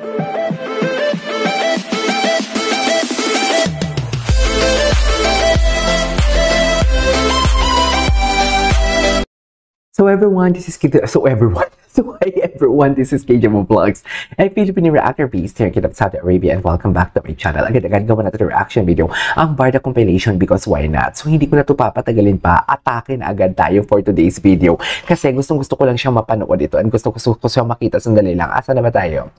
So everyone, this is hi everyone, this is KJMO Vlogs, a Filipino reactor based here in Saudi Arabia, and welcome back to my channel. Agad-agad gawa natin reaction video, ang Barda compilation, because why not? So hindi ko na ito papatagalin pa, atake na agad tayo for today's video. Kasi gusto ko lang siyang mapanood ito, and gusto ko siyang makita. Sandali lang, asa na ba tayo?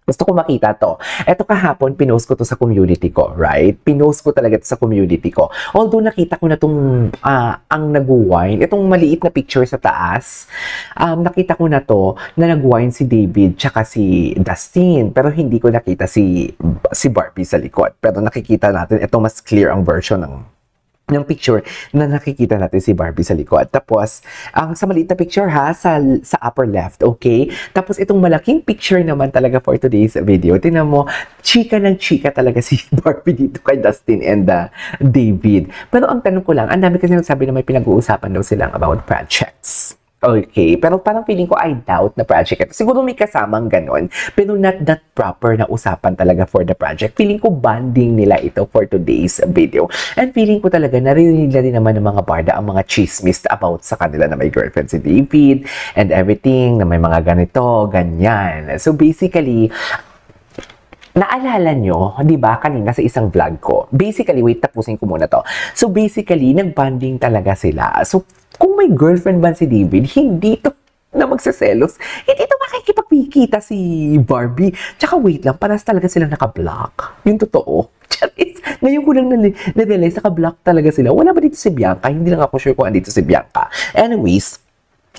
Gusto ko makita to. Ito kahapon, pinost ko to sa community ko, right? Pinost ko talaga to sa community ko. Although nakita ko na tong ang nag-wine, itong maliit na picture sa taas, nakita ko na to na nag-wine si David tsaka si Dustin. Pero hindi ko nakita si Barbie sa likod. Pero nakikita natin, ito mas clear ang version ng picture na nakikita natin si Barbie sa likod. Tapos, sa maliit na picture ha, sa upper left, okay? Tapos, itong malaking picture naman talaga for today's video. Tingnan mo, chika ng chika talaga si Barbie dito kay Dustin and David. Pero ang tanong ko lang, ang dami kasi nagsabi na may pinag-uusapan daw silang about projects. Okay, pero parang feeling ko, I doubt na project ito. Siguro may kasamang ganon, pero not that proper na usapan talaga for the project. Feeling ko bonding nila ito for today's video. And feeling ko talaga, narinig na rin naman ng mga barda ang mga chismis about sa kanila na may girlfriend si David and everything, na may mga ganito, ganyan. So basically, naalala nyo, di ba, kanina sa isang vlog ko, basically, wait, tapusin ko muna to. So basically, nag-bonding talaga sila. So, kung may girlfriend ba si David, hindi to na magsaselos, hindi to makikipagkita si Barbie. Tsaka wait lang, paras talaga silang naka-block. Yung totoo. Ngayon ko lang na-realize, naka-block talaga sila. Wala ba dito si Bianca? Hindi lang ako sure kung andito si Bianca. Anyways,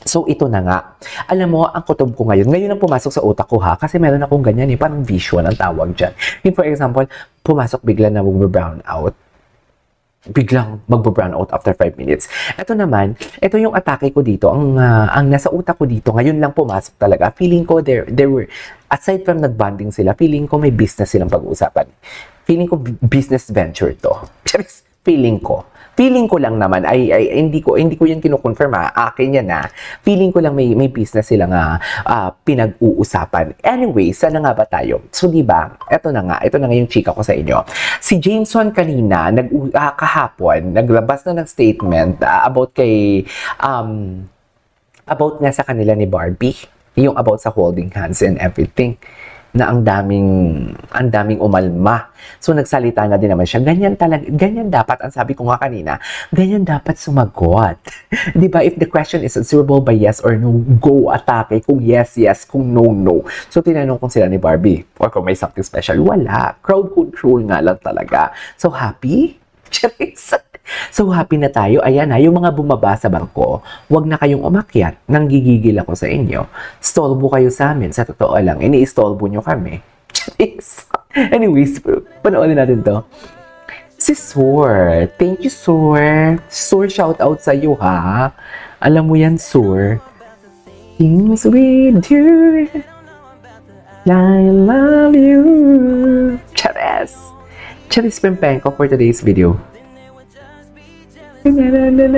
so ito na nga. Alam mo, ang kutob ko ngayon ang pumasok sa utak ko ha, kasi meron akong ganyan parang visual ang tawag dyan. Yung for example, pumasok bigla na mag-brown out. Biglang mag-brown out after 5 minutes. Ito naman, ito yung atake ko dito. Ang nasa utak ko dito, ngayon lang pumasok talaga. Feeling ko, there were, aside from nag-bonding sila, feeling ko may business silang pag-uusapan. Feeling ko business venture to. Feeling ko lang naman, hindi ko yan kinukonfirm akin yan Feeling ko lang may business silang pinag-uusapan. Anyway, saan na nga ba tayo? So, diba, ito na nga yung chika ko sa inyo. Si Jameson kanina, kahapon, naglabas na ng statement about about nga sa kanila ni Barbie. Yung about sa holding hands and everything, na ang daming umalma. So, nagsalita na din naman siya. Ganyan dapat, ang sabi ko nga kanina, ganyan dapat sumagot. Diba? If the question is answerable by yes or no, go atake. Kung yes, yes. Kung no, no. So, tinanong kung sila ni Barbie, or kung may something special, wala. Crowd control nga lang talaga. So, happy? Charis. So, happy na tayo. Ayan yung mga bumaba sa bangko, wag na kayong umakyat. Nanggigigil ako sa inyo. Stolbo kayo sa amin. Sa totoo lang, ini-stolbo nyo kami. Anyways, panoorin natin to. Si Sur. Thank you, Sur. Sur, shout out sa'yo, ha? Alam mo yan, Sur. Things we do. I love you. Charis. Charis Pempenko for today's video. Guys,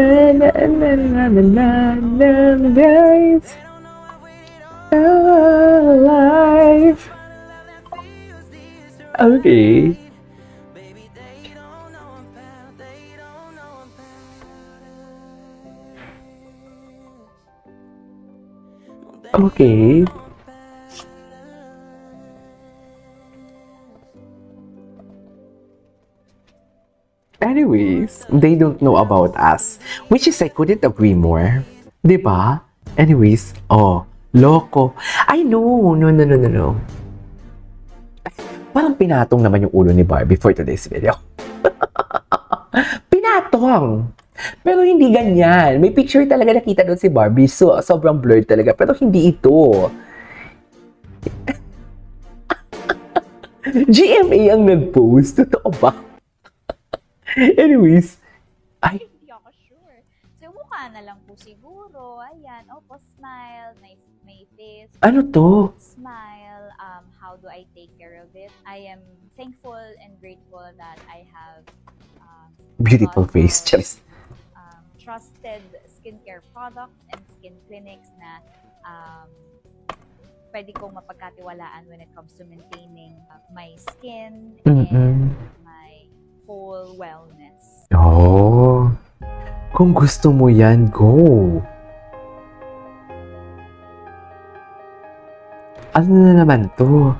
alive. Okay. Okay. Anyways, they don't know about us. Which is, I couldn't agree more. Diba? Anyways, loko. I know. No. Parang pinatong naman yung ulo ni Barbie for today's video. Pinatong! Pero hindi ganyan. May picture talaga nakita doon si Barbie. So, sobrang blurred talaga. Pero hindi ito. GMA ang nag-post. Totoo ba? Anyways, hindi ako sure. So, mukha na lang po siguro. Ayan, smile, may face. Ano to? Smile, how do I take care of it? I am thankful and grateful that I have beautiful face, Charis. Trusted skincare products and skin clinics na pwede kong mapagkatiwalaan when it comes to maintaining my skin Mm-mm. and my whole wellness. Oh, kung gusto mo yan, go. Ano na naman to?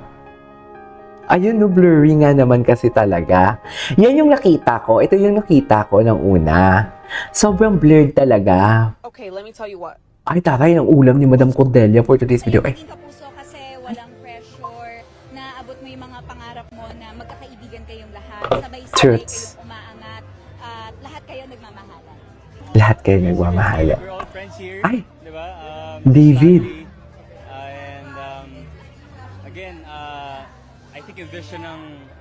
Ayun, no, blurry nga naman kasi talaga. Yan yung nakita ko. Ito yung nakita ko ng una. Sobrang blurred talaga. Okay, let me tell you what. Ay, takay ng ulam ni Madam Cordelia for today's video. Ay, Maging kapuso kasi walang pressure, naabot mo yung mga pangarap mo na magkakaibigan kayong lahat, sabay-sabay Truths. kayong umaangat, at lahat kayo nagmamahalan. lahat kayo nagmamahala. We're all friends here. Ay, Diba? David. Family. Again, I think yung vision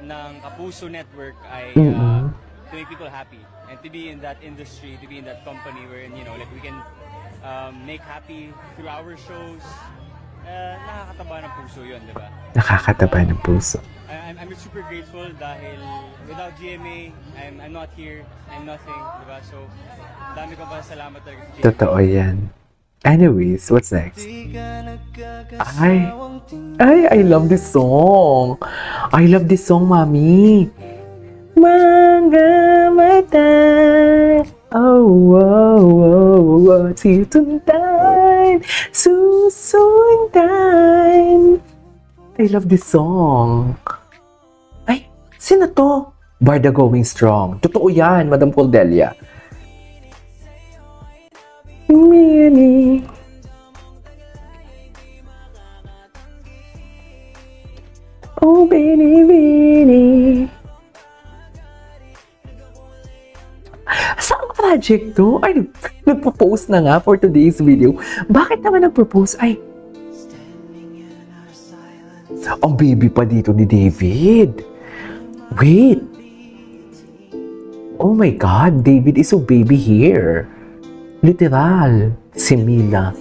ng Kapuso Network ay to make people happy and to be in that industry, to be in that company wherein, you know, like we can make happy through our shows. Nakakataba ng puso yun, diba? Nakakataba ng puso. I'm super grateful dahil without GMA, I'm not here, I'm nothing, diba? So, dami ko pa salamat talaga sa GMA. Totoo yan. Anyways, what's next? I love this song. I love this song, Mami. Mga mata. Sisundan. Susundan. I love this song. Ay, sino to? Barda Going Strong. Totoo yan, Madam Cordelia. Mini. Oh, Bini, Bini. Saan project to? Ay, nagpo-post na nga for today's video. Bakit naman nagpo-post? Ay, ang baby pa dito ni David. Wait. Oh my God, David is so baby here. Literal. Si Mila.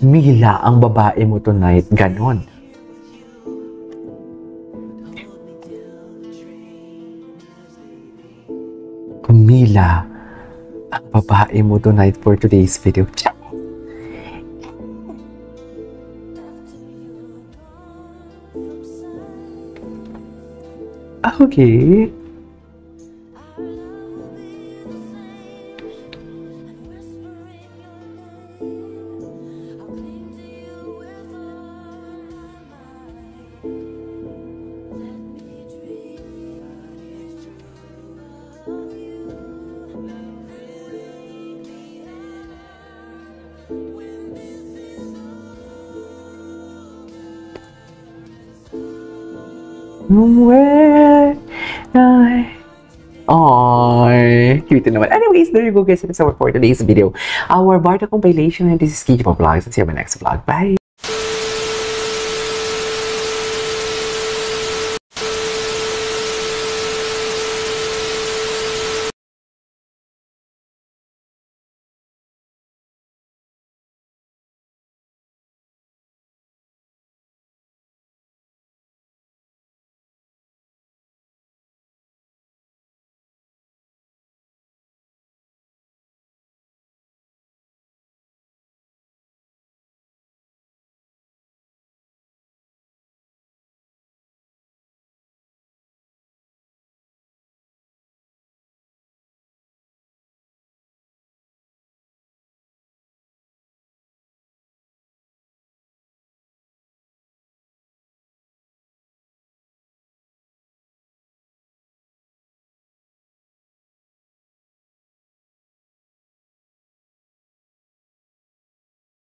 Mila ang babae mo tonight. Ganon. Mila ang babae mo tonight for today's video. Okay. Where ay, cute naman. Anyways, there you go guys. That's our for today's video. Our Barda compilation, and this is Kiji Vlogs. See you in my next vlog. Bye!